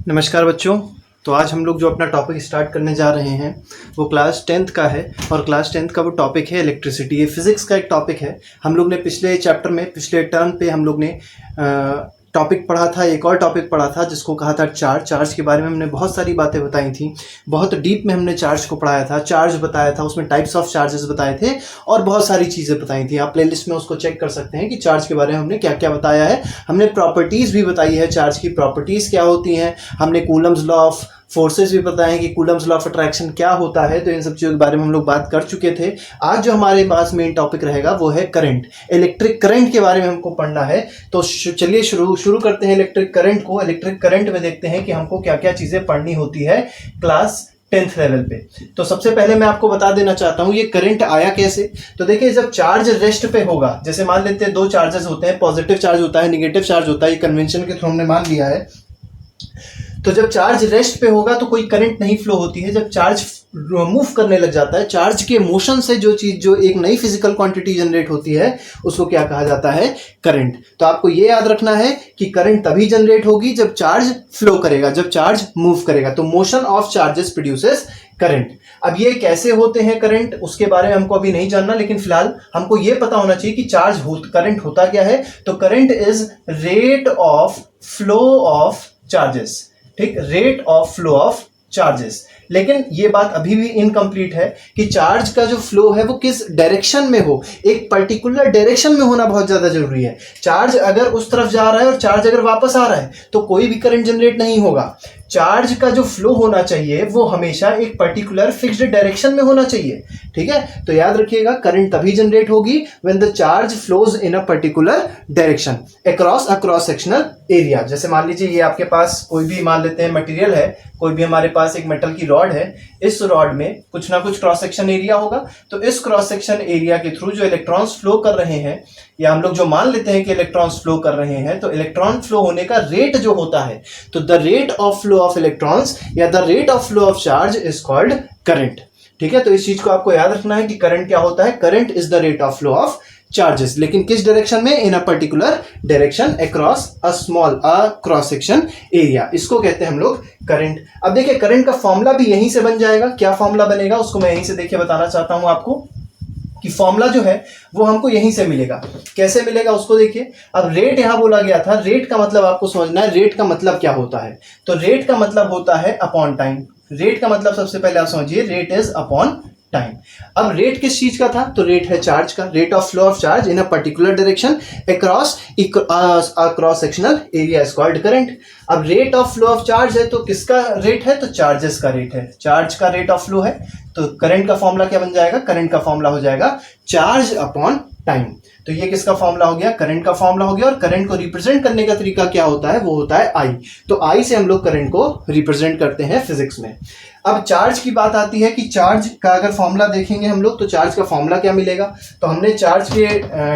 नमस्कार बच्चों। तो आज हम लोग जो अपना टॉपिक स्टार्ट करने जा रहे हैं वो क्लास 10th का है और क्लास 10th का वो टॉपिक है इलेक्ट्रिसिटी। ये फिज़िक्स का एक टॉपिक है। हम लोग ने पिछले चैप्टर में पिछले टर्म पे हम लोग ने टॉपिक पढ़ा था, एक और टॉपिक पढ़ा था जिसको कहा था चार्ज के बारे में हमने बहुत सारी बातें बताई थी। बहुत डीप में हमने चार्ज को पढ़ाया था, चार्ज बताया था, उसमें टाइप्स ऑफ चार्जेस बताए थे और बहुत सारी चीज़ें बताई थी। आप प्लेलिस्ट में उसको चेक कर सकते हैं कि चार्ज के बारे में हमने क्या क्या बताया है। हमने प्रॉपर्टीज़ भी बताई है, चार्ज की प्रॉपर्टीज़ क्या होती हैं। हमने कूलम्स लॉ ऑफ फोर्सेस भी बताए हैं कि कूलम्स लॉ ऑफ अट्रैक्शन क्या होता है। तो इन सब चीज़ों के बारे में हम लोग बात कर चुके थे। आज जो हमारे पास मेन टॉपिक रहेगा वो है करंट। इलेक्ट्रिक करंट के बारे में हमको पढ़ना है। तो चलिए शुरू करते हैं इलेक्ट्रिक करंट को। इलेक्ट्रिक करंट में देखते हैं कि हमको क्या क्या चीज़ें पढ़नी होती है क्लास 10th लेवल पे। तो सबसे पहले मैं आपको बता देना चाहता हूँ ये करंट आया कैसे। तो देखिए, जब चार्ज रेस्ट पे होगा, जैसे मान लेते हैं दो चार्जेस होते हैं, पॉजिटिव चार्ज होता है, निगेटिव चार्ज होता है। ये कन्वेंशन के थ्रू हमने मान लिया है। तो जब चार्ज रेस्ट पे होगा तो कोई करंट नहीं फ्लो होती है। जब चार्ज मूव करने लग जाता है, चार्ज के मोशन से जो एक नई फिजिकल क्वांटिटी जनरेट होती है उसको क्या कहा जाता है? करंट। तो आपको ये याद रखना है कि करंट तभी जनरेट होगी जब चार्ज फ्लो करेगा, जब चार्ज मूव करेगा। तो motion of charges produces current. अब ये कैसे होते हैं करंट, उसके बारे में हमको अभी नहीं जानना, लेकिन फिलहाल हमको ये पता होना चाहिए कि करंट होता क्या है। तो current is rate of flow of charges. ठीक, rate of flow of charges. लेकिन ये बात अभी भी इनकम्प्लीट है कि चार्ज का जो फ्लो है वो किस डायरेक्शन में हो। एक पर्टिकुलर डायरेक्शन में होना बहुत ज्यादा जरूरी है। चार्ज अगर उस तरफ जा रहा है और चार्ज अगर वापस आ रहा है तो कोई भी करंट जनरेट नहीं होगा। चार्ज का जो फ्लो होना चाहिए वो हमेशा एक पर्टिकुलर फिक्स्ड डायरेक्शन में होना चाहिए। ठीक है, तो याद रखिएगा करंट तभी जनरेट होगी when the charge flows in a particular direction across a cross sectional area. जैसे मान लीजिए ये आपके पास कोई भी, मान लेते हैं मटेरियल है, कोई भी हमारे पास एक मेटल की रॉड है। इस रॉड में कुछ ना कुछ क्रॉस सेक्शन एरिया होगा। तो इस क्रॉस सेक्शन एरिया के थ्रू जो इलेक्ट्रॉन्स फ्लो कर रहे हैं, या हम लोग जो मान लेते हैं कि इलेक्ट्रॉन्स फ्लो कर रहे हैं, तो इलेक्ट्रॉन फ्लो होने का रेट जो होता है, तो the rate of flow of electrons या the rate of flow of charge is called current. ठीक है, तो इस चीज को आपको याद रखना है कि करंट क्या होता है। Current is the rate of flow of charges, लेकिन किस डायरेक्शन में? In a particular direction across a small cross section area. इसको कहते हैं हम लोग करंट। अब देखिए, करंट का फॉर्मूला भी यहीं से बन जाएगा। क्या फॉर्मूला बनेगा उसको मैं यहीं से देखिए बताना चाहता हूं आपको कि फॉर्मूला जो है वो हमको यहीं से मिलेगा। कैसे मिलेगा उसको देखिए। अब रेट यहां बोला गया था, रेट का मतलब आपको समझना है। रेट का मतलब क्या होता है? तो रेट का मतलब होता है अपॉन टाइम। रेट का मतलब सबसे पहले आप समझिए, रेट इज अपॉन टाइम। अब रेट किस चीज का था? तो रेट है चार्ज का। Rate of flow of charge in a particular direction across cross sectional area is called current. अब rate of flow of charge है तो किसका रेट है? तो चार्जेस का रेट है। चार्ज का रेट ऑफ फ्लो है। तो करंट का फॉर्मूला क्या बन जाएगा? करंट का फॉर्मूला हो जाएगा चार्ज अपॉन टाइम। तो ये किसका फॉर्मूला हो गया? करंट का फॉर्मूला हो गया। और करंट को रिप्रेजेंट करने का तरीका क्या होता है? वो होता है आई। तो आई से हम लोग करंट को रिप्रेजेंट करते हैं फिजिक्स में। अब चार्ज की बात आती है कि चार्ज का अगर फॉर्मूला देखेंगे हम लोग, तो चार्ज का फॉर्मूला क्या मिलेगा? तो हमने चार्ज के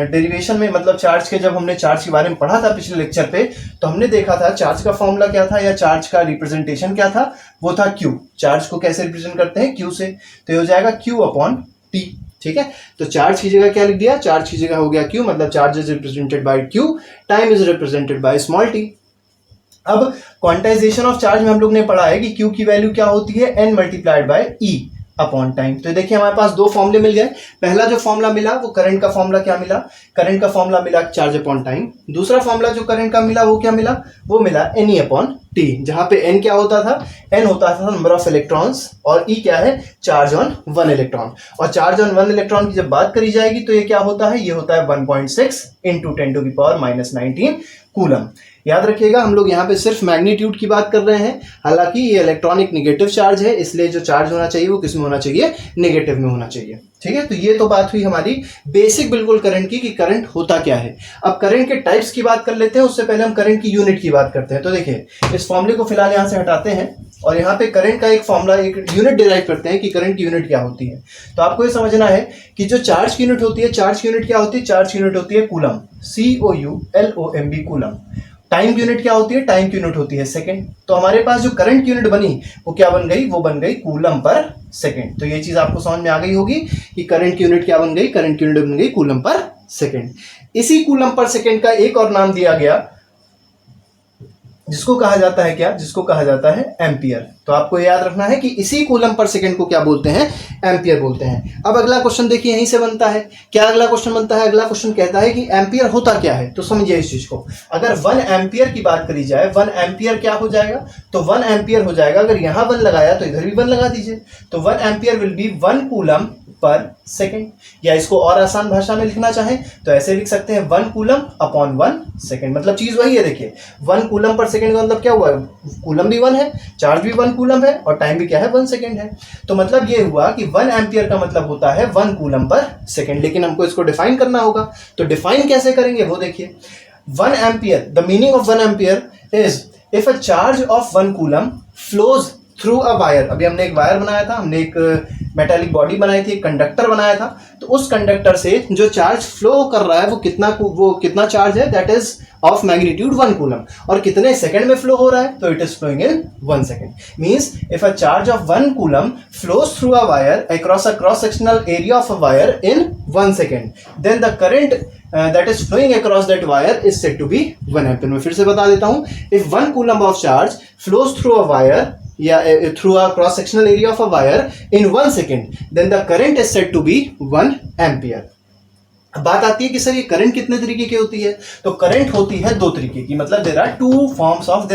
डेरिवेशन में, मतलब चार्ज के, जब हमने चार्ज के बारे में पढ़ा था पिछले लेक्चर पे, तो हमने देखा था चार्ज का फॉर्मूला क्या था, या चार्ज का रिप्रेजेंटेशन क्या था? वो था क्यू। चार्ज को कैसे रिप्रेजेंट करते हैं? क्यू से। तो ये हो जाएगा क्यू अपॉन टी। ठीक है, तो चार्ज की जगह क्या लिख दिया? चार्ज की जगह हो गया क्यू, मतलब charge is represented by Q, time is represented by small T. अब क्वांटाइजेशन ऑफ चार्ज में हम लोग ने पढ़ा है कि क्यू की वैल्यू क्या होती है? N multiplied by e upon time. तो देखिए हमारे पास दो फॉर्मूले मिल गए। पहला जो फॉर्मूला मिला वो करंट का फॉर्मूला क्या मिला? करंट का फॉर्मूला मिला चार्ज अपॉन टाइम। दूसरा फॉर्मूला जो करंट का मिला वो क्या मिला? वो मिला एन ई अपॉन टी, जहां पे एन क्या होता था? एन होता था नंबर ऑफ इलेक्ट्रॉन्स, और ई क्या है? Charge on one electron. और चार्ज ऑन वन इलेक्ट्रॉन की जब बात करी जाएगी तो ये क्या होता है? ये होता है 1.6 इंटू 10⁻⁻19 कूलम। याद रखिएगा, हम लोग यहाँ पे सिर्फ मैग्नीट्यूड की बात कर रहे हैं। हालांकि ये इलेक्ट्रॉनिक नेगेटिव चार्ज है, इसलिए जो चार्ज होना चाहिए वो किस में होना चाहिए? नेगेटिव में होना चाहिए। ठीक है, तो ये तो बात हुई हमारी बेसिक बिल्कुल करंट की, कि करंट होता क्या है। अब करंट के टाइप्स की बात कर लेते हैं, उससे पहले हम करंट की यूनिट की बात करते हैं। तो देखिए, इस फॉर्मूले को फिलहाल यहाँ से हटाते हैं और यहाँ पे करंट का एक फॉर्मूला, एक यूनिट डिराइव करते हैं कि करंट की यूनिट क्या होती है। तो आपको ये समझना है कि जो चार्ज की यूनिट होती है, चार्ज की यूनिट क्या होती है? चार्ज की यूनिट होती है कूलम, COULOMB कूलम। टाइम की यूनिट क्या होती है? टाइम की यूनिट होती है सेकंड। तो हमारे पास जो करंट की यूनिट बनी वो क्या बन गई? वो बन गई कूलम पर सेकंड। तो ये चीज आपको समझ में आ गई होगी कि करंट की यूनिट क्या बन गई? करंट की यूनिट बन गई कूलम पर सेकंड। इसी कूलम पर सेकंड का एक और नाम दिया गया जिसको कहा जाता है क्या, जिसको कहा जाता है एम्पियर। तो आपको याद रखना है कि इसी कूलम पर सेकंड को क्या बोलते हैं, एम्पियर बोलते हैं। अब अगला क्वेश्चन देखिए यहीं से बनता है, क्या अगला क्वेश्चन बनता है, अगला क्वेश्चन कहता है कि एम्पियर होता क्या है। तो समझिए इस चीज को, अगर 1 एम्पियर की बात करी जाए, 1 एम्पियर क्या हो जाएगा, तो 1 एम्पियर हो जाएगा, अगर यहां 1 लगाया तो इधर भी 1 लगा दीजिए, तो 1 ampere will be 1 coulomb per second. या इसको और आसान भाषा में लिखना चाहें तो ऐसे लिख सकते हैं 1 कूलम अपॉन 1 सेकेंड। मतलब चीज वही है, देखिए 1 कूलम पर सेकेंड का मतलब क्या हुआ, कूलम भी 1 है, चार्ज भी 1 कूलम है और टाइम भी क्या है 1 सेकेंड है। तो मतलब ये हुआ कि 1 एम्पियर का मतलब होता है 1 कूलम पर सेकेंड। लेकिन हमको इसको डिफाइन करना होगा, तो डिफाइन कैसे करेंगे वो देखिए। 1 ampere, the meaning of 1 ampere is if a charge of 1 coulomb flows through a wire. अभी हमने एक वायर बनाया था, हमने एक मेटालिक बॉडी बनाई थी, एक कंडक्टर बनाया था, तो उस कंडक्टर से जो चार्ज फ्लो कर रहा है वो कितना चार्ज है, that is of magnitude 1 coulomb, और कितने सेकंड में फ्लो हो रहा है, तो it is flowing in 1 second. Means if a charge of 1 coulomb flows through a wire across a cross sectional area of a wire in 1 second, then the current that is flowing across that wire is said to be 1 ampere। मैं फिर से बता देता हूं, if 1 coulomb of charge flows through a wire या through a cross sectional area of a wire in 1 second, then the current is said to be 1 ampere। बात आती है कि सर ये करंट कितने तरीके की होती है, तो करंट होती है 2 तरीके की, मतलब there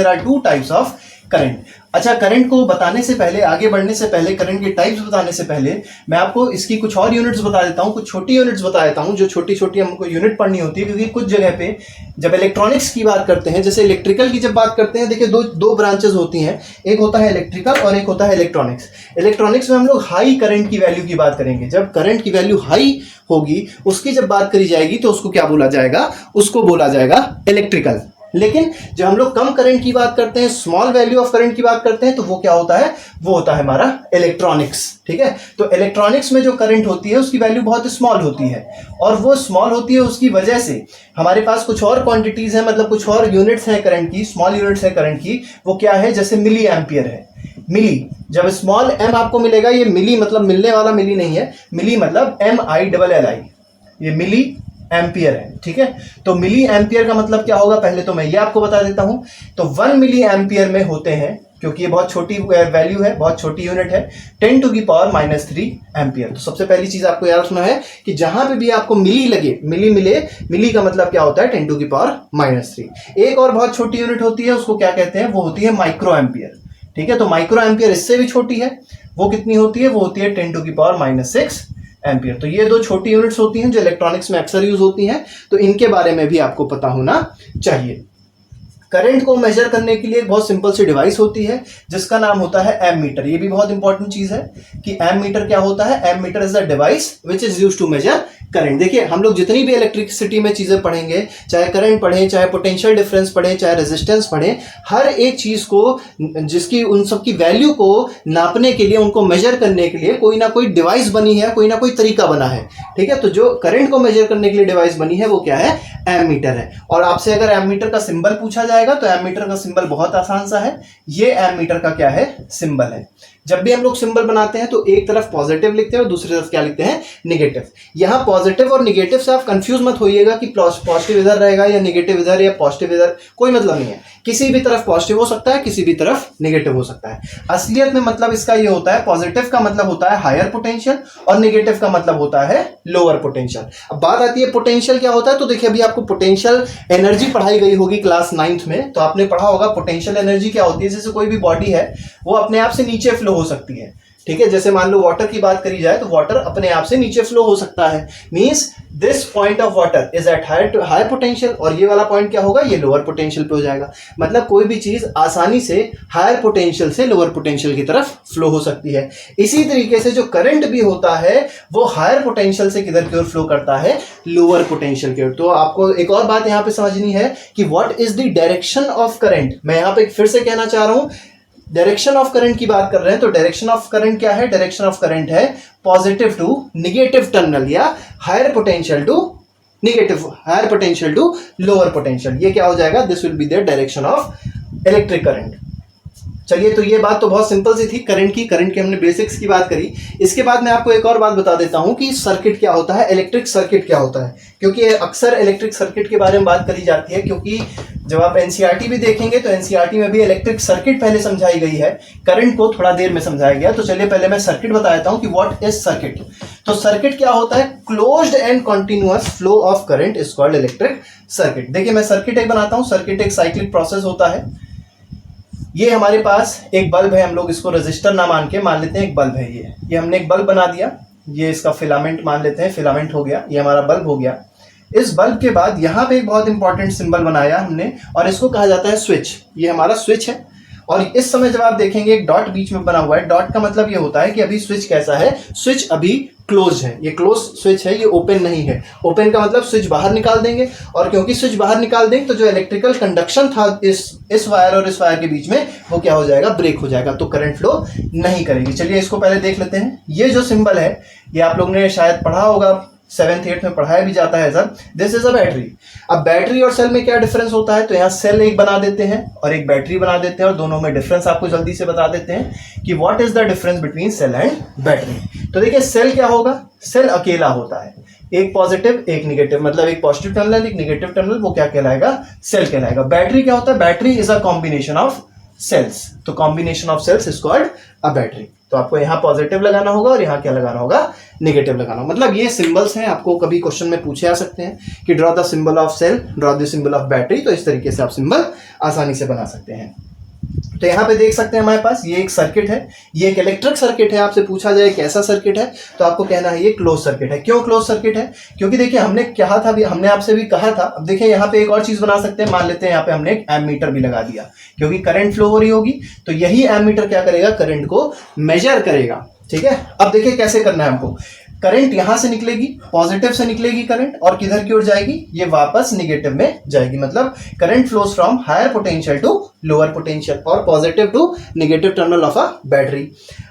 are 2 types of current. अच्छा, करंट को बताने से पहले, आगे बढ़ने से पहले, करंट के टाइप्स बताने से पहले मैं आपको इसकी कुछ और यूनिट्स बता देता हूँ, कुछ छोटी यूनिट्स बता देता हूँ जो छोटी छोटी हमको यूनिट पढ़नी होती है। क्योंकि कुछ जगह पे जब इलेक्ट्रॉनिक्स की बात करते हैं, जैसे इलेक्ट्रिकल की जब बात करते हैं, देखिए दो ब्रांचेस होती हैं, एक होता है इलेक्ट्रिकल और एक होता है इलेक्ट्रॉनिक्स। इलेक्ट्रॉनिक्स में हम लोग हाई करंट की वैल्यू की बात करेंगे। जब करंट की वैल्यू हाई होगी उसकी जब बात करी जाएगी तो उसको क्या बोला जाएगा, उसको बोला जाएगा इलेक्ट्रिकल। लेकिन जब हम लोग कम करंट की बात करते हैं, स्मॉल वैल्यू ऑफ करंट की बात करते हैं, तो वो क्या होता है, वो होता है हमारा इलेक्ट्रॉनिक्स। ठीक है, तो इलेक्ट्रॉनिक्स में जो करंट होती है उसकी वैल्यू बहुत स्मॉल होती है, और वो स्मॉल होती है उसकी वजह से हमारे पास कुछ और क्वांटिटीज है, मतलब कुछ और यूनिट्स हैं करंट की, स्मॉल यूनिट्स है करंट की। वो क्या है, जैसे मिली एम्पियर है। मिली, जब स्मॉल एम आपको मिलेगा, ये मिली मतलब मिलने वाला मिली नहीं है, मिली मतलब MILLI, ये मिली एम्पियर है। ठीक है, तो मिली एम्पियर का मतलब क्या होगा, पहले तो मैं ये आपको बता देता हूं। तो 1 मिली एम्पियर में होते हैं, क्योंकि ये बहुत छोटी वैल्यू है, बहुत छोटी यूनिट है, 10⁻³ एम्पियर। तो सबसे पहली चीज आपको याद रखना है कि जहां पे भी आपको मिली लगे, मिली मिले, मिली का मतलब क्या होता है 10⁻³ एक और बहुत छोटी यूनिट होती है, उसको क्या कहते हैं, वो होती है माइक्रो एम्पियर। ठीक है, तो माइक्रो एम्पियर इससे भी छोटी है, वो कितनी होती है, वो होती है 10⁻⁻6 एम्पियर। तो ये 2 छोटी यूनिट्स होती हैं जो इलेक्ट्रॉनिक्स में अक्सर यूज होती हैं, तो इनके बारे में भी आपको पता होना चाहिए। करंट को मेजर करने के लिए एक बहुत सिंपल सी डिवाइस होती है जिसका नाम होता है एमीटर। ये भी बहुत इंपॉर्टेंट चीज है कि एमीटर क्या होता है। Ammeter is the device which is used to measure current. देखिए हम लोग जितनी भी इलेक्ट्रिसिटी में चीजें पढ़ेंगे, चाहे करंट पढ़ें, चाहे पोटेंशियल डिफरेंस पढ़ें, चाहे रेजिस्टेंस पढ़ें, हर एक चीज को, जिसकी उन सब की वैल्यू को नापने के लिए, उनको मेजर करने के लिए कोई ना कोई डिवाइस बनी है, कोई ना कोई तरीका बना है। ठीक है, तो जो करंट को मेजर करने के लिए डिवाइस बनी है वो क्या है, एमीटर है। और आपसे अगर एमीटर का सिंबल पूछा जाएगा तो एमीटर का सिंबल बहुत आसान सा है, ये एमीटर का क्या है, सिंबल है। जब भी हम लोग सिंबल बनाते हैं तो एक तरफ पॉजिटिव लिखते हैं और दूसरी तरफ क्या लिखते हैं, नेगेटिव। यहां पॉजिटिव और नेगेटिव से आप कंफ्यूज मत होइएगा कि पॉजिटिव इधर रहेगा या नेगेटिव इधर या पॉजिटिव इधर, कोई मतलब नहीं है। किसी भी तरफ पॉजिटिव हो सकता है, किसी भी तरफ नेगेटिव हो सकता है। असलियत में मतलब इसका ये होता है, पॉजिटिव का मतलब होता है हायर पोटेंशियल और नेगेटिव का मतलब होता है लोअर पोटेंशियल। अब बात आती है पोटेंशियल क्या होता है, तो देखिए अभी आपको पोटेंशियल एनर्जी पढ़ाई गई होगी क्लास 9th में, तो आपने पढ़ा होगा पोटेंशियल एनर्जी क्या होती है। जैसे कोई भी बॉडी है वो अपने आप से नीचे फ्लो हो सकती है। ठीक है, जैसे मान लो वाटर की बात करी जाए तो वाटर अपने आप से नीचे फ्लो हो सकता है। Means this point of water is at higher potential, और ये वाला पॉइंट क्या होगा, ये लोअर पोटेंशियल पे हो जाएगा। मतलब कोई भी चीज आसानी से हायर पोटेंशियल से लोअर पोटेंशियल की तरफ फ्लो हो सकती है। इसी तरीके से जो करंट भी होता है वो हायर पोटेंशियल से किधर की ओर फ्लो करता है, लोअर पोटेंशियल की ओर। तो आपको एक और बात यहां पे समझनी है कि what is the direction of current. मैं यहां पे फिर से कहना चाह रहा हूं, डायरेक्शन ऑफ करंट की बात कर रहे हैं तो डायरेक्शन ऑफ करंट क्या है, डायरेक्शन ऑफ करंट है पॉजिटिव टू नेगेटिव टर्मिनल या higher potential to negative, higher potential to lower potential. ये क्या हो जाएगा, this will be the direction of electric current. चलिए, तो ये बात तो बहुत सिंपल सी थी करंट की हमने बेसिक्स की बात करी। इसके बाद मैं आपको एक और बात बता देता हूं कि सर्किट क्या होता है, इलेक्ट्रिक सर्किट क्या होता है, क्योंकि अक्सर इलेक्ट्रिक सर्किट के बारे में बात करी जाती है, क्योंकि जब आप एनसीईआरटी भी देखेंगे तो एनसीईआरटी में भी इलेक्ट्रिक सर्किट पहले समझाई गई है, करंट को थोड़ा देर में समझाया गया। तो चलिए पहले मैं सर्किट बता देता हूं कि व्हाट इज सर्किट। तो सर्किट क्या होता है, closed end continuous flow of current is called electric circuit. देखिए मैं सर्किट एक बनाता हूं, सर्किट एक साइक्लिक प्रोसेस होता है। ये हमारे पास एक बल्ब है, हम लोग इसको रेजिस्टर ना मान लेते हैं एक बल्ब है। ये हमने एक बल्ब बना दिया, ये इसका फिलामेंट मान लेते हैं, फिलामेंट हो गया, ये हमारा बल्ब हो गया। इस बल्ब के बाद यहाँ पे एक बहुत इंपॉर्टेंट सिंबल बनाया हमने और इसको कहा जाता है स्विच। ये हमारा स्विच है और इस समय जब आप देखेंगे एक डॉट बीच में बना हुआ है, डॉट का मतलब ये होता है कि अभी स्विच कैसा है, स्विच अभी क्लोज है, ये क्लोज स्विच है, ये ओपन नहीं है। ओपन का मतलब स्विच बाहर निकाल देंगे और क्योंकि स्विच बाहर निकाल देंगे तो जो इलेक्ट्रिकल कंडक्शन था इस वायर और इस वायर के बीच में वो क्या हो जाएगा, ब्रेक हो जाएगा, तो करंट फ्लो नहीं करेगी। चलिए इसको पहले देख लेते हैं। ये जो सिंबल है ये आप लोग ने शायद पढ़ा होगा, 7th 8th में पढ़ाया भी जाता है sir. This is a battery. अब बैटरी और सेल में क्या डिफरेंस होता है, तो यहाँ सेल एक बना देते हैं और एक बैटरी बना देते हैं और दोनों में डिफरेंस आपको जल्दी से बता देते हैं कि what is the difference between cell and battery. तो देखिए सेल क्या होगा, सेल अकेला होता है, एक पॉजिटिव एक निगेटिव, मतलब एक पॉजिटिव टर्मिनल एक निगेटिव टर्मिनल, वो क्या कहलाएगा, सेल कहलाएगा। बैटरी क्या होता है, battery is a combination of cells, तो combination of cells is called a battery. तो आपको यहाँ पॉजिटिव लगाना होगा और यहाँ क्या लगाना होगा, नेगेटिव लगाना होगा। मतलब ये सिंबल्स हैं, आपको कभी क्वेश्चन में पूछे आ सकते हैं कि draw the symbol of cell, draw the symbol of battery, तो इस तरीके से आप सिंबल आसानी से बना सकते हैं। तो यहाँ पे देख सकते हैं हमारे पास ये एक सर्किट है, ये एक इलेक्ट्रिक सर्किट है। आपसे पूछा जाए कैसा सर्किट है तो आपको कहना है ये क्लोज सर्किट है। क्यों क्लोज सर्किट है, क्योंकि देखिए हमने कहा था, हमने आपसे भी कहा था। अब देखिए यहाँ पे एक और चीज बना सकते हैं, मान लेते हैं यहाँ पे हमने एक एमीटर भी लगा दिया, क्योंकि करंट फ्लो हो रही होगी तो यही एमीटर क्या करेगा, करंट को मेजर करेगा। ठीक है, अब देखिए कैसे करना है हमको। करंट यहां से निकलेगी, पॉजिटिव से निकलेगी करंट और किधर की ओर जाएगी, ये वापस निगेटिव में जाएगी। मतलब current flows from higher potential to lower potential और positive to negative terminal of a battery.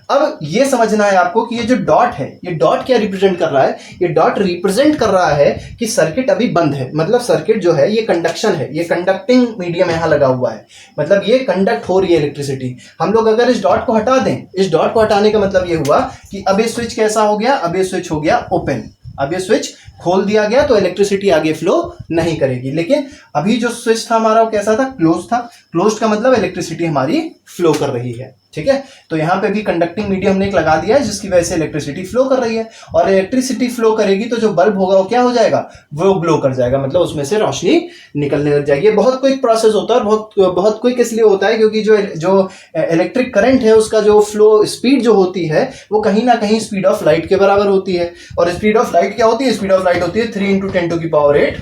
अब ये समझना है आपको कि ये जो डॉट है, ये डॉट क्या रिप्रेजेंट कर रहा है, ये डॉट रिप्रेजेंट कर रहा है कि सर्किट अभी बंद है। मतलब सर्किट जो है ये कंडक्शन है, ये कंडक्टिंग मीडियम यहाँ लगा हुआ है, मतलब ये कंडक्ट हो रही है इलेक्ट्रिसिटी। हम लोग अगर इस डॉट को हटा दें, इस डॉट को हटाने का मतलब ये हुआ कि अब ये स्विच कैसा हो गया, अब ये स्विच हो गया ओपन, अब ये स्विच खोल दिया गया तो इलेक्ट्रिसिटी आगे फ्लो नहीं करेगी। लेकिन अभी जो स्विच था हमारा वो कैसा था, क्लोज था। क्लोज का मतलब इलेक्ट्रिसिटी हमारी फ्लो कर रही है। ठीक है, तो यहाँ पे भी कंडक्टिंग मीडियम हमने एक लगा दिया है जिसकी वजह से इलेक्ट्रिसिटी फ्लो कर रही है और इलेक्ट्रिसिटी फ्लो करेगी तो जो बल्ब होगा वो क्या हो जाएगा, वो ग्लो कर जाएगा, मतलब उसमें से रोशनी निकलने लग जाएगी। बहुत क्विक प्रोसेस होता है और बहुत क्विक इसलिए होता है क्योंकि जो इलेक्ट्रिक करंट है उसका जो फ्लो स्पीड जो होती है वो कहीं ना कहीं स्पीड ऑफ लाइट के बराबर होती है। और स्पीड ऑफ लाइट क्या होती है, स्पीड ऑफ लाइट होती है 3 × 10⁸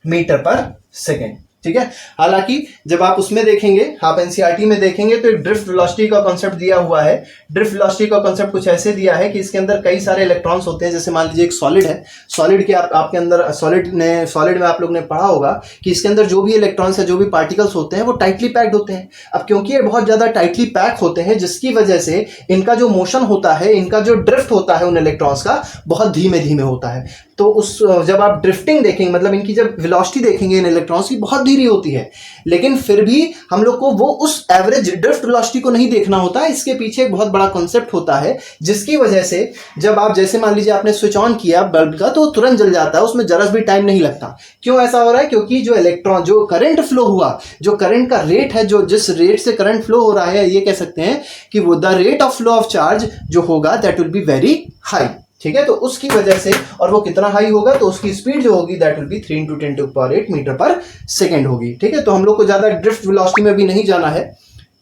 मीटर पर सेकेंड। ठीक है, हालांकि जब आप उसमें देखेंगे, आप एनसीईआरटी में देखेंगे तो एक ड्रिफ्ट वेलोसिटी का कॉन्सेप्ट दिया हुआ है। ड्रिफ्ट वेलोसिटी का कॉन्सेप्ट कुछ ऐसे दिया है कि इसके अंदर कई सारे इलेक्ट्रॉन्स होते हैं। जैसे मान लीजिए एक सॉलिड है, सॉलिड के आपके अंदर सॉलिड में आप लोग ने पढ़ा होगा कि इसके अंदर जो भी इलेक्ट्रॉन्स है, जो भी पार्टिकल्स होते हैं वो टाइटली पैक्ड होते हैं। अब क्योंकि ये बहुत ज्यादा टाइटली पैक होते हैं जिसकी वजह से इनका जो मोशन होता है, इनका जो ड्रिफ्ट होता है उन इलेक्ट्रॉन्स का बहुत धीमे धीमे होता है। तो उस जब आप ड्रिफ्टिंग देखेंगे, मतलब इनकी जब वेलोसिटी देखेंगे इन इलेक्ट्रॉन्स की बहुत धीरे होती है, लेकिन फिर भी हम लोग को वो उस एवरेज ड्रिफ्ट वेलोसिटी को नहीं देखना होता है। इसके पीछे एक बहुत बड़ा कॉन्सेप्ट होता है जिसकी वजह से जब आप, जैसे मान लीजिए आपने स्विच ऑन किया बल्ब का तो तुरंत जल जाता है, उसमें जरा भी टाइम नहीं लगता। क्यों ऐसा हो रहा है, क्योंकि जो इलेक्ट्रॉन, जो करंट फ्लो हुआ, जो करंट का रेट है, जो जिस रेट से करंट फ्लो हो रहा है, ये कह सकते हैं कि वो the rate of flow of charge जो होगा that will be very high. ठीक है, तो उसकी वजह से, और वो कितना हाई होगा तो उसकी स्पीड जो होगी दैट विल बी 3 × 10⁸ मीटर पर सेकेंड होगी। ठीक है, तो हम लोग को ज्यादा ड्रिफ्ट वेलोसिटी में भी नहीं जाना है।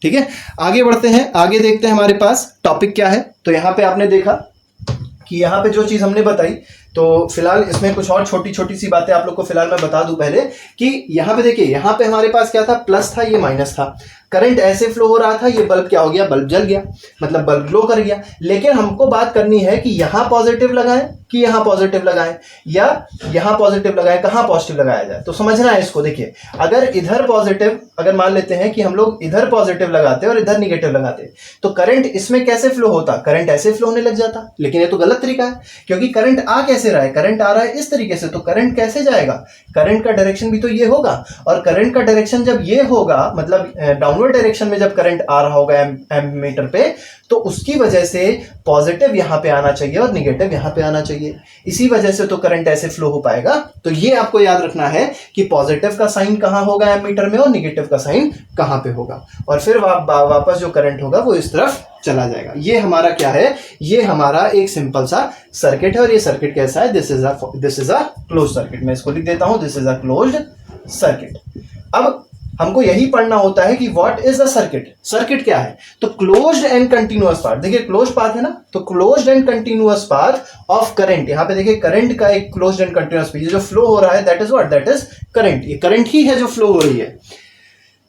ठीक है, आगे बढ़ते हैं, आगे देखते हैं हमारे पास टॉपिक क्या है। तो यहाँ पे आपने देखा कि यहाँ पे जो चीज हमने बताई, तो फिलहाल इसमें कुछ और छोटी छोटी सी बातें आप लोग को फिलहाल मैं बता दूं पहले कि यहाँ पे देखिए, यहाँ पे हमारे पास क्या था, प्लस था, ये माइनस था। करंट ऐसे फ्लो हो रहा था, ये बल्ब क्या हो गया, बल्ब जल गया, मतलब बल्ब ग्लो कर गया। लेकिन हमको बात करनी है कि यहाँ पॉजिटिव लगाएं कि यहाँ पॉजिटिव लगाएं या यहाँ पॉजिटिव लगाएं, कहाँ पॉजिटिव लगाया जाए। तो समझना है इसको। देखिए, अगर इधर पॉजिटिव, अगर मान लेते हैं कि हम लोग इधर पॉजिटिव लगाते और इधर निगेटिव लगाते तो करंट इसमें कैसे फ्लो होता, करंट ऐसे फ्लो होने लग जाता। लेकिन ये तो गलत तरीका है, क्योंकि करंट आ कैसे कैसे रहा है, करंट आ रहा है इस तरीके से, तो करंट कैसे जाएगा, करंट का डायरेक्शन भी तो ये होगा, और करंट का डायरेक्शन जब ये होगा मतलब डाउनवर्ड डायरेक्शन में जब करंट आ रहा होगा एमीटर पे, तो उसकी वजह से पॉजिटिव यहां पे आना चाहिए और निगेटिव यहां पे आना चाहिए, इसी वजह से तो करंट ऐसे फ्लो हो पाएगा। तो ये आपको याद रखना है कि पॉजिटिव का साइन कहां होगा एमीटर में और निगेटिव का साइन कहां पे होगा, और फिर वापस जो करंट होगा वो इस तरफ चला जाएगा। ये हमारा क्या है, ये हमारा एक सिंपल सा सर्किट है, और ये सर्किट कैसा है, this is a close circuit. मैं इसको लिख देता हूं, this is a closed circuit. अब हमको यही पढ़ना होता है कि what is the circuit, circuit क्या है, तो क्लोज्ड एंड कंटिन्यूअस पाथ, देखिए क्लोज पाथ है ना, तो closed end continuous path of current, यहां पे देखिए करंट का एक क्लोज्ड एंड कंटिन्यूअस पाथ जो फ्लो हो रहा है, that is what, that is current, ये करंट ही है जो फ्लो हो रही है।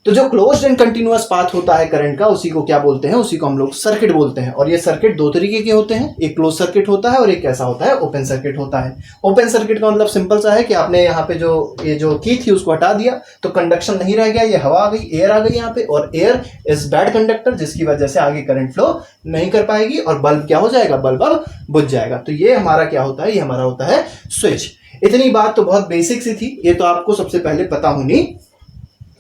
तो जो क्लोज्ड एंड कंटिन्यूअस पाथ होता है करंट का, उसी को क्या बोलते हैं, उसी को हम लोग सर्किट बोलते हैं। और ये सर्किट दो तरीके के होते हैं, एक क्लोज सर्किट होता है और एक कैसा होता है, ओपन सर्किट होता है। ओपन सर्किट का मतलब सिंपल सा है कि आपने यहाँ पे जो ये जो की थी उसको हटा दिया तो कंडक्शन नहीं रह गया, ये हवा आ गई, एयर आ गई यहाँ पे, और एयर इज बैड कंडक्टर जिसकी वजह से आगे करंट फ्लो नहीं कर पाएगी और बल्ब क्या हो जाएगा, बल्ब अब बुझ जाएगा। तो ये हमारा क्या होता है, ये हमारा होता है स्विच। इतनी बात तो बहुत बेसिक सी थी, ये तो आपको सबसे पहले पता होनी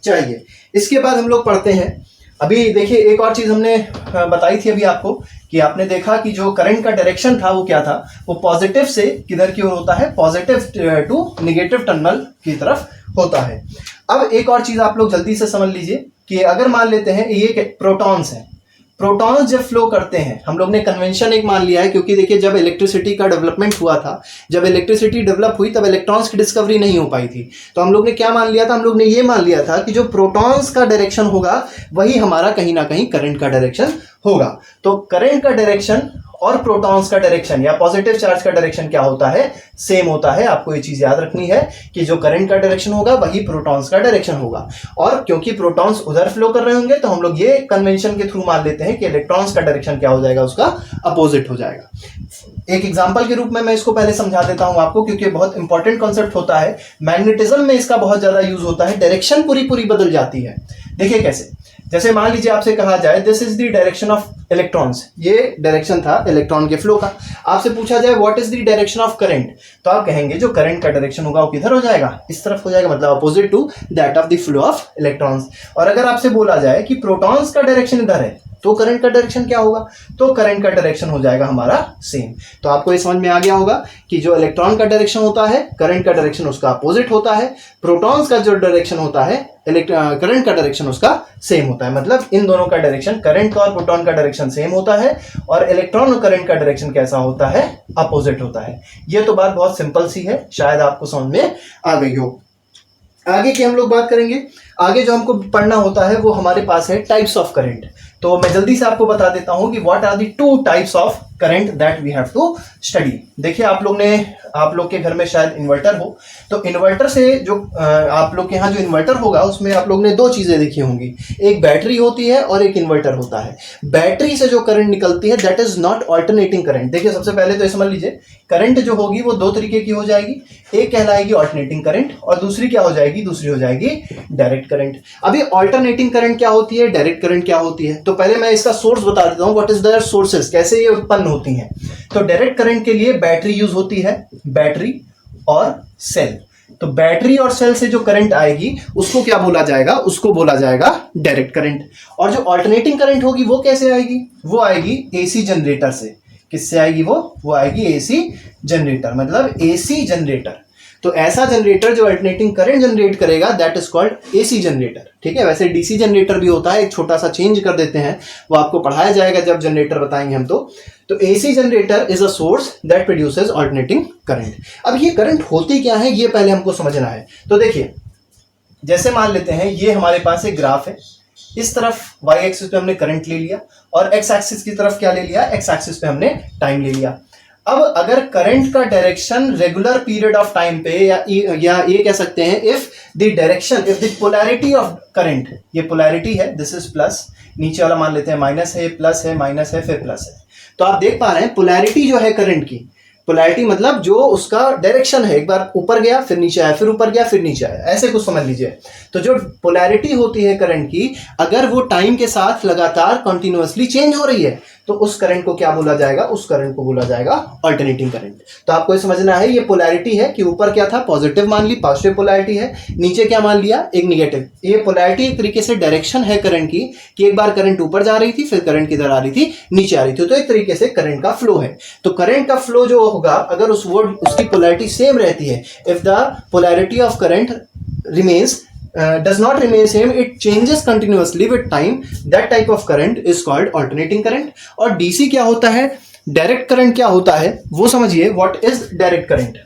चाहिए। इसके बाद हम लोग पढ़ते हैं, अभी देखिए एक और चीज हमने बताई थी अभी आपको कि आपने देखा कि जो करंट का डायरेक्शन था वो क्या था, वो पॉजिटिव से किधर की ओर होता है, पॉजिटिव टू नेगेटिव टर्मिनल की तरफ होता है। अब एक और चीज आप लोग जल्दी से समझ लीजिए कि अगर मान लेते हैं ये प्रोटॉन्स हैं, प्रोटॉन्स जब फ्लो करते हैं, हम लोग ने कन्वेंशन एक मान लिया है, क्योंकि देखिए जब इलेक्ट्रिसिटी का डेवलपमेंट हुआ था, जब इलेक्ट्रिसिटी डेवलप हुई तब इलेक्ट्रॉन्स की डिस्कवरी नहीं हो पाई थी, तो हम लोग ने क्या मान लिया था, हम लोग ने ये मान लिया था कि जो प्रोटॉन्स का डायरेक्शन होगा वही हमारा कहीं ना कहीं करंट का डायरेक्शन होगा। तो करंट का डायरेक्शन और प्रोटॉन्स का डायरेक्शन या पॉजिटिव चार्ज का डायरेक्शन क्या होता है, सेम होता है। आपको ये चीज याद रखनी है कि जो करंट का डायरेक्शन होगा वही प्रोटॉन्स का डायरेक्शन होगा, और क्योंकि प्रोटॉन्स उधर फ्लो कर रहे होंगे तो हम लोग ये कन्वेंशन के थ्रू मान लेते हैं कि इलेक्ट्रॉन्स का डायरेक्शन क्या हो जाएगा, उसका अपोजिट हो जाएगा। एक एग्जांपल के रूप में मैं इसको पहले समझा देता हूं आपको, क्योंकि बहुत इंपॉर्टेंट कॉन्सेप्ट होता है, मैग्नेटिज्म में इसका बहुत ज्यादा यूज होता है, डायरेक्शन पूरी बदल जाती है। देखिए कैसे, जैसे मान लीजिए आपसे कहा जाए this is the direction of electrons, ये डायरेक्शन था इलेक्ट्रॉन के फ्लो का, आपसे पूछा जाए what is the direction of current, तो आप कहेंगे जो करंट का डायरेक्शन होगा वो किधर हो जाएगा, इस तरफ हो जाएगा, मतलब opposite to that of the flow of electrons. और अगर आपसे बोला जाए कि प्रोटॉन्स का डायरेक्शन इधर है, तो करंट का डायरेक्शन क्या होगा, तो करंट का डायरेक्शन हो जाएगा हमारा सेम। तो आपको ये समझ में आ गया होगा कि जो इलेक्ट्रॉन का डायरेक्शन होता है, करंट का डायरेक्शन उसका अपोजिट होता है, प्रोटॉन्स का जो डायरेक्शन होता है, करंट का डायरेक्शन उसका सेम होता है। मतलब इन दोनों का डायरेक्शन, करंट का और प्रोटॉन का डायरेक्शन सेम होता है, और इलेक्ट्रॉन और करंट का डायरेक्शन कैसा होता है, अपोजिट होता है। ये तो बात बहुत सिंपल सी है, शायद आपको समझ में आ गई हो। आगे की हम लोग बात करेंगे, आगे जो हमको पढ़ना होता है वो हमारे पास है टाइप्स ऑफ करंट। तो मैं जल्दी से आपको बता देता हूं कि what are the two types of current that we have to study. देखिए आप लोग के घर में शायद इन्वर्टर हो, तो इन्वर्टर से जो आप लोग के यहाँ जो इन्वर्टर होगा उसमें आप लोग ने दो चीजें देखी होंगी, एक बैटरी होती है और एक इन्वर्टर होता है। बैटरी से जो करंट निकलती है that is not alternating current. देखिए सबसे पहले तो ये समझ लीजिए, करंट जो होगी वो दो तरीके की हो जाएगी, एक कहलाएगी ऑल्टरनेटिंग करंट और दूसरी क्या हो जाएगी, दूसरी हो जाएगी डायरेक्ट करंट। अभी ऑल्टरनेटिंग करंट क्या होती है, डायरेक्ट करंट क्या होती है, तो पहले मैं इसका सोर्स बता देता हूं, व्हाट इज देयर सोर्सेस, कैसे ये उत्पन्न होती हैं। तो डायरेक्ट करंट के लिए बैटरी यूज होती है, बैटरी और सेल। तो बैटरी और सेल से जो करंट आएगी उसको क्या बोला जाएगा, उसको बोला जाएगा डायरेक्ट करंट। और जो ऑल्टरनेटिंग करंट होगी वो कैसे आएगी, वो आएगी एसी जनरेटर से। किससे आएगी वो आएगी एसी जनरेटर, मतलब एसी जनरेटर। तो ऐसा जनरेटर जो अल्टरनेटिंग करंट जनरेट करेगा that is called AC generator. ठीक है, वैसे डीसी जनरेटर भी होता है, एक छोटा सा चेंज कर देते हैं, वो आपको पढ़ाया जाएगा जब जनरेटर बताएंगे हम। तो AC generator is a source that produces alternating current. अब ये करंट होती क्या है ये पहले हमको समझना है। तो देखिए, जैसे मान लेते हैं ये हमारे पास एक ग्राफ है, इस तरफ y एक्सिस पे हमने करंट ले लिया और x एक्सिस की तरफ क्या ले लिया, x एक्सिस पे हमने टाइम ले लिया। अब अगर करंट का direction regular period of time पे या ये कह सकते हैं if the polarity of current, ये पोलैरिटी है, दिस इज प्लस, नीचे वाला मान लेते हैं माइनस है, प्लस है, माइनस है, फिर प्लस है। तो आप देख पा रहे हैं पोलैरिटी जो है करंट की, पोलैरिटी मतलब जो उसका डायरेक्शन है, एक बार ऊपर गया फिर नीचे आया, फिर ऊपर गया फिर नीचे आया, ऐसे कुछ समझ लीजिए। तो जो पोलैरिटी होती है करंट की, अगर वो टाइम के साथ लगातार कंटिन्यूअसली चेंज हो रही है तो उस करंट को क्या बोला जाएगा, उस करंट को बोला जाएगा अल्टरनेटिंग करंट। तो आपको ये समझना है, ये पोलैरिटी है कि ऊपर क्या था, पॉजिटिव मान ली, पॉजिटिव पोलैरिटी है, नीचे क्या मान लिया, एक निगेटिव। ये पोलैरिटी एक तरीके से डायरेक्शन है करंट की, कि एक बार करंट ऊपर जा रही थी, फिर करंट किधर आ रही थी, नीचे आ रही थी। तो एक तरीके से करंट का फ्लो है। तो करंट का फ्लो जो होगा, अगर उसकी पोलैरिटी सेम रहती है, if the polarity of current remains does not remain same, it changes continuously with time, that type of current is called alternating current। और DC क्या होता है, डायरेक्ट करंट क्या होता है वो समझिए। What is direct current?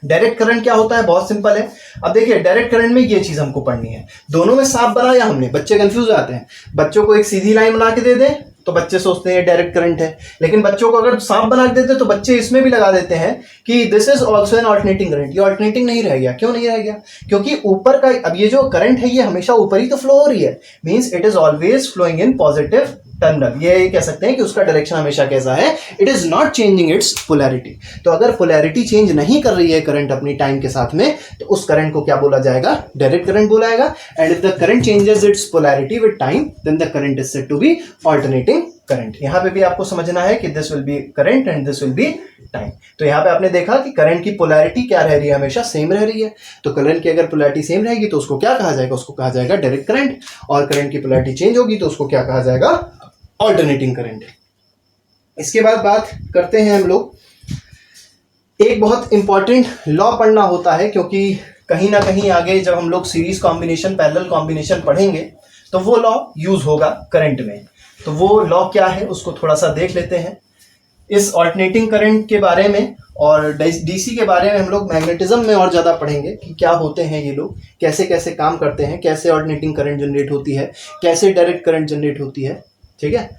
Direct current क्या होता है, बहुत सिंपल है। अब देखिए डायरेक्ट करंट में ये चीज हमको पढ़नी है, दोनों में साफ बनाया हमने, बच्चे कंफ्यूज हो जाते हैं। बच्चों को एक सीधी लाइन बना के दे दें तो बच्चे सोचते हैं डायरेक्ट करंट है, लेकिन बच्चों को अगर सांप बना के देते तो बच्चे इसमें भी लगा देते हैं कि this is also an alternating current. ये ऑल्टरनेटिंग नहीं रह गया। क्यों नहीं रह गया? क्योंकि ऊपर का, अब ये जो करंट है ये हमेशा ऊपर ही तो फ्लो हो रही है, means it is always flowing in positive terminal. ये कह सकते हैं कि उसका डायरेक्शन हमेशा कैसा है, it is not changing it's polarity. तो अगर पोलैरिटी चेंज नहीं कर रही है करंट अपनी टाइम के साथ में, तो उस करंट को क्या बोला जाएगा, डायरेक्ट करंट बोला जाएगा। And if the current changes its polarity with time, then the current is said to be alternating current. यहां पे भी आपको समझना है कि this will be current and this will be time. तो यहां पे आपने देखा कि करंट की पोलैरिटी क्या रह रही है, हमेशा सेम रह रही है। तो करंट की अगर पोलैरिटी सेम रहेगी तो उसको क्या कहा जाएगा, उसको कहा जाएगा डायरेक्ट करंट। और करंट की पोलैरिटी चेंज होगी तो उसको क्या कहा जाएगा, अल्टरनेटिंग करंट। इसके बाद बात करते हैं हम लोग, एक बहुत इंपॉर्टेंट लॉ पढ़ना होता है, क्योंकि कहीं ना कहीं आगे जब हम लोग सीरीज कॉम्बिनेशन, पैरेलल कॉम्बिनेशन पढ़ेंगे तो वो लॉ यूज होगा करंट में। तो वो लॉ क्या है उसको थोड़ा सा देख लेते हैं। इस अल्टरनेटिंग करंट के बारे में और डीसी के बारे में हम लोग मैग्नेटिज्म में और ज़्यादा पढ़ेंगे कि क्या होते हैं ये लोग, कैसे कैसे काम करते हैं, कैसे अल्टरनेटिंग करंट जनरेट होती है, कैसे डायरेक्ट करंट जनरेट होती है। ठीक है,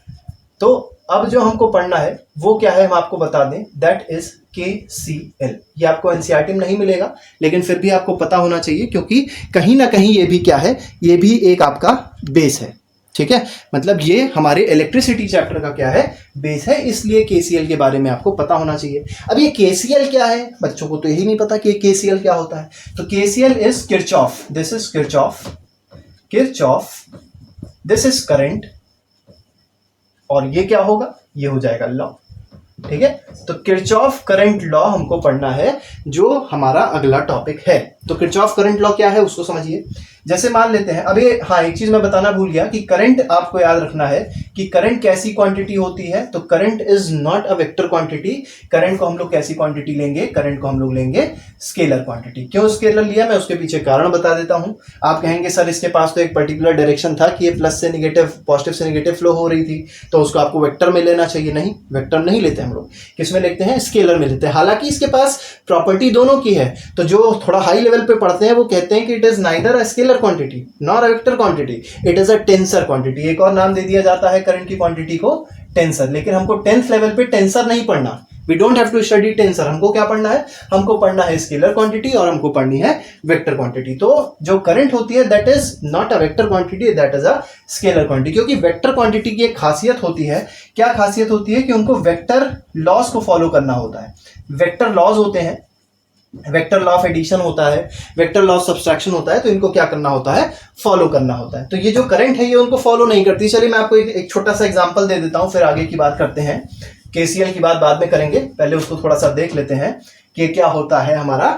तो अब जो हमको पढ़ना है वो क्या है, हम आपको बता दें, दैट इज KCL। ये आपको एनसीईआरटी में नहीं मिलेगा, लेकिन फिर भी आपको पता होना चाहिए, क्योंकि कहीं ना कहीं ये भी क्या है, ये भी एक आपका बेस है। ठीक है, मतलब ये हमारे इलेक्ट्रिसिटी चैप्टर का क्या है, बेस है, इसलिए KCL के बारे में आपको पता होना चाहिए। अब ये KCL क्या है, बच्चों को तो यही नहीं पता कि KCL क्या होता है। तो KCL is Kirchhoff, this is Kirchhoff, this is current, और ये क्या होगा, ये हो जाएगा लॉ। ठीक है, तो किरचॉफ करंट लॉ हमको पढ़ना है, जो हमारा अगला टॉपिक है। तो किरचॉफ करंट लॉ क्या है उसको समझिए। जैसे मान लेते हैं, अभी हाँ एक चीज मैं बताना भूल गया कि करंट आपको याद रखना है कि करंट कैसी क्वांटिटी होती है। तो current is not a vector quantity. Current को हम लोग कैसी क्वांटिटी लेंगे, करंट को हम लोग लेंगे स्केलर क्वांटिटी। क्यों स्केलर लिया, मैं उसके पीछे कारण बता देता हूं। आप कहेंगे सर इसके पास तो एक पर्टिकुलर डायरेक्शन था कि ये प्लस से निगेटिव, पॉजिटिव से निगेटिव फ्लो हो रही थी, तो उसको आपको वेक्टर में लेना चाहिए। नहीं, वेक्टर नहीं लेते हम लोग, किस में लेते हैं, स्केलर में लेते हैं। हालांकि इसके पास प्रॉपर्टी दोनों की है। तो जो थोड़ा हाई लेवल पे पढ़ते हैं वो कहते हैं कि it is neither a scalar quantity nor a vector quantity, it is a tensor quantity. एक और नाम दे दिया जाता है करंट की क्वांटिटी को, टेंसर। लेकिन हमको 10th लेवल पे टेंसर नहीं पढ़ना, we don't have to study tensor. हमको क्या पढ़ना है, हमको पढ़ना है स्केलर क्वांटिटी और हमको पढ़नी है वेक्टर क्वांटिटी। तो जो करंट होती है that is not a vector quantity, that is a scalar quantity. क्योंकि वेक्टर क्वांटिटी की एक खासियत होती है, क्या खासियत होती है कि उनको वेक्टर लॉज को फॉलो करना होता है। वेक्टर लॉज होते हैं, वेक्टर लॉ ऑफ एडिशन होता है, वेक्टर लॉ ऑफ सब्सट्रैक्शन होता है, तो इनको क्या करना होता है, फॉलो करना होता है। तो ये जो करंट है ये उनको फॉलो नहीं करती। चलिए मैं आपको एक छोटा सा एग्जांपल दे देता हूं, फिर आगे की बात करते हैं। KCL की बात बाद में करेंगे, पहले उसको थोड़ा सा देख लेते हैं कि क्या होता है हमारा,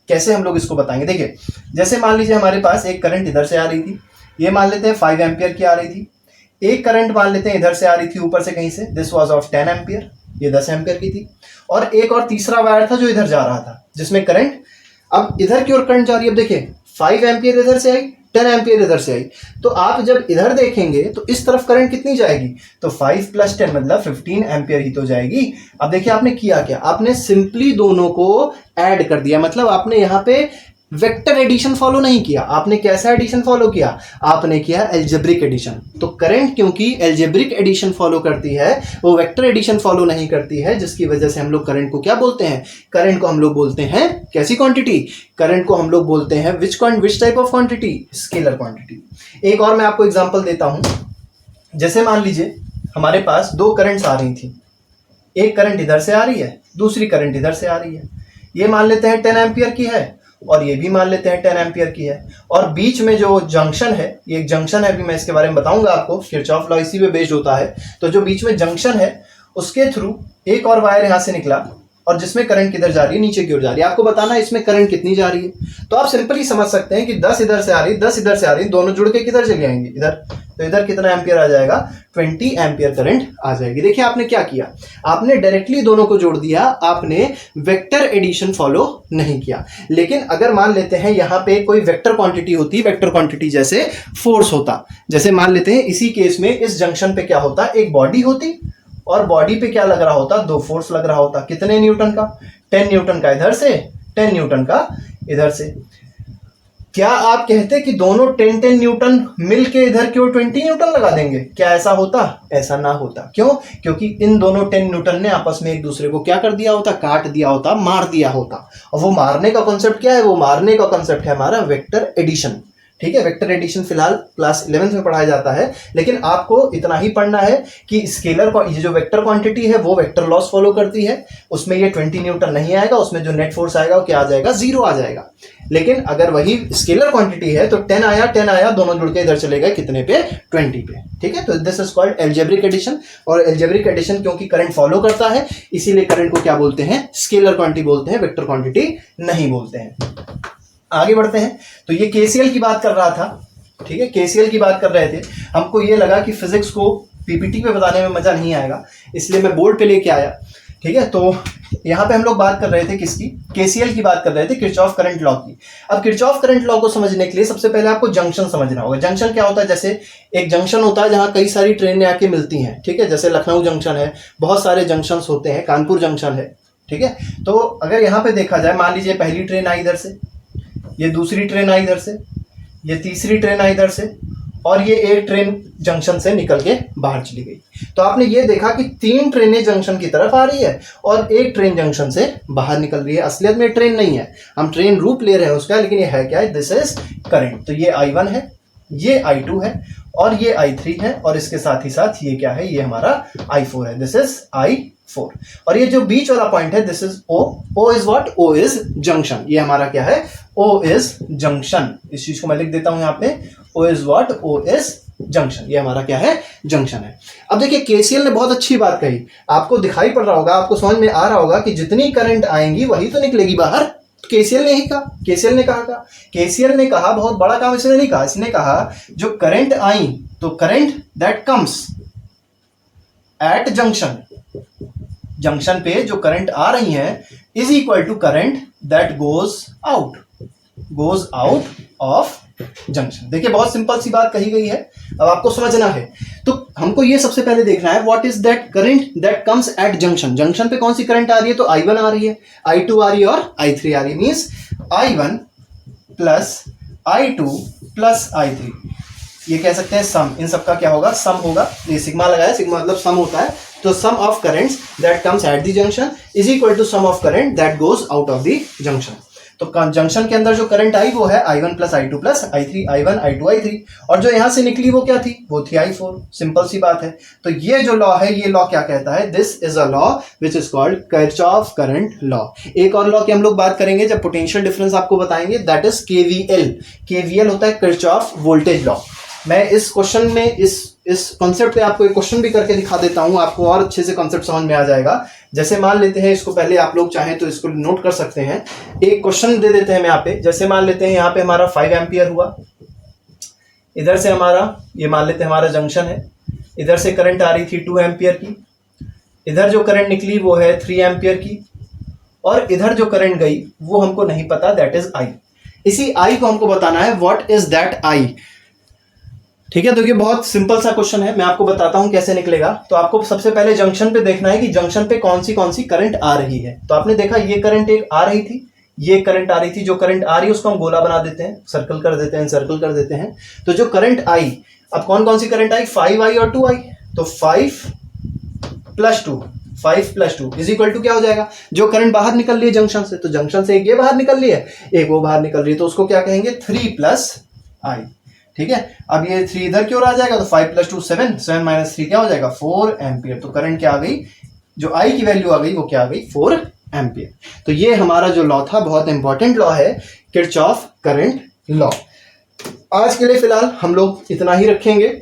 कैसे हम लोग इसको बताएंगे। देखिए जैसे मान लीजिए हमारे पास एक करंट इधर से आ रही थी, ये मान लेते हैं 5 एम्पियर की आ रही थी। एक करंट मान लेते हैं इधर से आ रही थी ऊपर से कहीं से, दिस वाज ऑफ 10 एम्पियर, ये 10 एम्पियर की थी। और एक और तीसरा वायर था जो इधर जा रहा था, जिसमें करंट, अब इधर की ओर करंट जा रही है। अब देखिए 5 एम्पियर इधर से आई, 10 एम्पियर इधर से आई, तो आप जब इधर देखेंगे तो इस तरफ करंट कितनी जाएगी, तो 5 + 10 मतलब 15 एम्पियर ही तो जाएगी। अब देखिए आपने किया क्या, आपने सिंपली दोनों को ऐड कर दिया। मतलब आपने यहाँ पे वेक्टर एडिशन फॉलो नहीं किया, आपने कैसा एडिशन फॉलो किया, आपने किया एल्जेब्रिक एडिशन। तो करंट क्योंकि एल्जेब्रिक एडिशन फॉलो करती है, वो वेक्टर एडिशन फॉलो नहीं करती है, जिसकी वजह से हम लोग करंट को क्या बोलते हैं, करंट को हम लोग बोलते हैं कैसी क्वांटिटी, करंट को हम लोग बोलते हैं which type of quantity, scalar quantity. एक और मैं आपको एग्जांपल देता हूं। जैसे मान लीजिए हमारे पास 2 करंट्स आ रही थी, एक करंट इधर से आ रही है, दूसरी करंट इधर से आ रही है। ये मान लेते हैं 10 एम्पियर की है और ये भी मान लेते हैं 10 एम्पियर की है। और बीच में जो जंक्शन है, ये एक जंक्शन है, अभी मैं इसके बारे में बताऊंगा आपको, किरचॉफ लॉ इसी पे बेस्ड होता है। तो जो बीच में जंक्शन है उसके थ्रू एक और वायर यहां से निकला और जिसमें करंट किधर जा रही है, नीचे की ओर जा रही है। आपको बताना है इसमें करंट कितनी जा रही है। तो आप सिंपली समझ सकते हैं कि 10 इधर से आ रही है, 10 इधर से आ रही है, दोनों जुड़ के किधर चले आएंगे, इधर। तो इधर कितना एम्पियर आ जाएगा, 20 एम्पियर करंट आ जाएगी। देखिए आपने क्या किया, आपने डायरेक्टली दोनों को जोड़ दिया, आपने वेक्टर एडिशन फॉलो नहीं किया। लेकिन अगर मान लेते हैं यहाँ पे कोई वेक्टर क्वांटिटी होती, वेक्टर क्वांटिटी जैसे फोर्स होता, जैसे मान लेते हैं इसी केस में इस जंक्शन पे क्या होता, एक बॉडी होती और बॉडी पे क्या लग रहा होता, 2 फोर्स लग रहा होता। कितने न्यूटन का, 10 न्यूटन का इधर से, 10 न्यूटन का इधर से। क्या आप कहते कि दोनों 10 न्यूटन मिलके इधर की ओर 20 न्यूटन लगा देंगे? क्या ऐसा होता? ऐसा ना होता। क्यों? क्योंकि इन दोनों 10 न्यूटन ने आपस में एक दूसरे को क्या कर दिया होता, काट दिया होता, मार दिया होता। और वो मारने का कॉन्सेप्ट क्या है, वो मारने का कॉन्सेप्ट है हमारा वेक्टर एडिशन। ठीक है, वेक्टर एडिशन फिलहाल क्लास 11th में पढ़ाया जाता है, लेकिन आपको इतना ही पढ़ना है कि स्केलर को, ये जो वेक्टर क्वांटिटी है वो वेक्टर लॉस फॉलो करती है। उसमें ये 20 न्यूटन नहीं आएगा, उसमें जो नेट फोर्स आएगा वो क्या आ जाएगा, 0 आ जाएगा। लेकिन अगर वही स्केलर क्वांटिटी है तो 10 आया, दोनों जुड़ के इधर चले गए कितने पे, 20 पे। ठीक है, तो this is called algebraic addition. और एल्जेब्रिक एडिशन क्योंकि करंट फॉलो करता है, इसीलिए करंट को क्या बोलते हैं, स्केलर क्वांटिटी बोलते हैं, वेक्टर क्वांटिटी नहीं बोलते हैं। आगे बढ़ते हैं। तो ये केसीएल की बात कर रहा था। ठीक है, केसीएल की बात कर रहे थे। हमको ये लगा कि फिजिक्स को पीपीटी पे बताने में मजा नहीं आएगा, इसलिए मैं बोर्ड पे लेके आया। ठीक है, तो यहाँ पे हम लोग बात कर रहे थे किसकी, केसीएल की बात कर रहे थे, किरचॉफ करंट लॉ की। अब किरचॉफ करंट लॉ को समझने के लिए सबसे पहले आपको जंक्शन समझना होगा। जंक्शन क्या होता है, जैसे एक जंक्शन होता है जहाँ कई सारी ट्रेनें आके मिलती हैं। ठीक है, जैसे लखनऊ जंक्शन है, बहुत सारे जंक्शंस होते हैं, कानपुर जंक्शन है। ठीक है, तो अगर यहाँ पे देखा जाए, मान लीजिए पहली ट्रेन आई इधर से, ये दूसरी ट्रेन आई इधर से, ये तीसरी ट्रेन आई इधर से, और ये एक ट्रेन जंक्शन से निकल के बाहर चली गई। तो आपने ये देखा कि 3 ट्रेनें जंक्शन की तरफ आ रही है और एक ट्रेन जंक्शन से बाहर निकल रही है। असलियत में ट्रेन नहीं है, हम ट्रेन रूप ले रहे हैं उसका, लेकिन ये है क्या है, दिस इज करंट। तो ये I1 है, ये I2 है और ये I3 है, और इसके साथ ही साथ ये क्या है, ये हमारा I4 है, दिस इज I4। और ये जो बीच वाला पॉइंट है, this is O। O is what, O is junction. ये हमारा क्या है, O इज जंक्शन। इस चीज को मैं लिख देता हूं यहाँ पे, O is what, O is junction. ये हमारा क्या है, जंक्शन है। अब देखिए केसीएल ने बहुत अच्छी बात कही, आपको दिखाई पड़ रहा होगा, आपको समझ में आ रहा होगा कि जितनी करंट आएंगी वही तो निकलेगी बाहर। केसीएल ने ही कहा, केसीएल ने कहा, केसीएल ने कहा, बहुत बड़ा काम इसने नहीं कहा। इसने कहा जो करंट आई, तो current that comes at junction, junction पे जो करंट आ रही है is equal to current that goes out of junction. देखिए बहुत सिंपल सी बात कही गई है, अब आपको समझना है। तो हमको ये सबसे पहले देखना है, what is that current that comes at junction. Junction पे कौन सी करंट आ रही है, तो I1 आ रही है, I2 आ रही है और I3 आ रही है। Means I1 plus I2 plus I3, ये कह सकते हैं सम। इन सबका क्या होगा, सम होगा। ये सिग्मा लगाया, सिग्मा मतलब सम होता है। तो sum of currents that comes at the junction is equal to sum of current that goes out of the junction. तो जंक्शन के अंदर जो करंट आई वो है I1 plus I2 plus I3, I1 I2 I3, और जो यहां से निकली वो क्या थी, वो थी I4। सिंपल सी बात है। तो ये जो लॉ है, ये लॉ क्या कहता है, this is a law which is called Kirchhoff current law. एक और लॉ की हम लोग बात करेंगे जब पोटेंशियल डिफरेंस आपको बताएंगे, दैट इज KVL। KVL होता है किरचॉफ वोल्टेज लॉ। मैं इस क्वेश्चन में इस कॉन्सेप्ट पे आपको एक क्वेश्चन भी करके दिखा देता हूं, आपको और अच्छे से कॉन्सेप्ट समझ में आ जाएगा। जैसे मान लेते हैं, इसको पहले आप लोग चाहें तो इसको नोट कर सकते हैं। एक क्वेश्चन दे देते हैं मैं यहाँ पे, जैसे मान लेते हैं यहाँ पे हमारा 5 एम्पियर हुआ, इधर से हमारा, ये मान लेते हैं हमारा जंक्शन है, इधर से करंट आ रही थी 2 एम्पियर की, इधर जो करंट निकली वो है 3 एम्पियर की, और इधर जो करंट गई वो हमको नहीं पता, दैट इज I। इसी I को हमको बताना है, व्हाट इज दैट I। ठीक है, तो ये बहुत सिंपल सा क्वेश्चन है, मैं आपको बताता हूं कैसे निकलेगा। तो आपको सबसे पहले जंक्शन पे देखना है कि जंक्शन पे कौन सी करंट आ रही है। तो आपने देखा ये करंट एक आ रही थी, ये करंट आ रही थी। जो करंट आ रही है उसको हम गोला बना देते हैं, सर्कल कर देते हैं, सर्कल कर देते हैं। तो जो करंट आई, अब कौन सी करंट आई, 5I और 2I। तो 5 प्लस 2 इज इक्वल टू क्या हो जाएगा, जो करंट बाहर निकल रही है जंक्शन से, तो जंक्शन से एक ये बाहर निकल रही है, एक वो बाहर निकल रही है, तो उसको क्या कहेंगे, 3 प्लस I। ठीक है, अब ये 3 इधर की ओर आ जाएगा, तो 5 प्लस 2 7, 7 माइनस 3 क्या हो जाएगा, 4 एम्पियर। तो करंट क्या आ गई, जो आई की वैल्यू आ गई वो क्या आ गई 4 एम्पियर। तो ये हमारा जो लॉ था बहुत इंपॉर्टेंट लॉ है, किरचॉफ करंट लॉ। आज के लिए फिलहाल हम लोग इतना ही रखेंगे,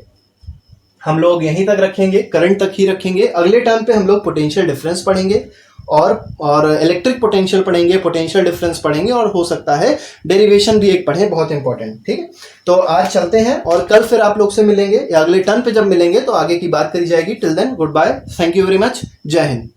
हम लोग यहीं तक रखेंगे, करंट तक ही रखेंगे। अगले टर्म पे हम लोग पोटेंशियल डिफरेंस पढ़ेंगे और इलेक्ट्रिक पोटेंशियल पढ़ेंगे, पोटेंशियल डिफरेंस पढ़ेंगे और हो सकता है डेरिवेशन भी एक पढ़ें, बहुत इंपॉर्टेंट। ठीक है, तो आज चलते हैं और कल फिर आप लोग से मिलेंगे या अगले टर्म पे जब मिलेंगे तो आगे की बात करी जाएगी। Till then good bye, thank you very much, जय हिंद।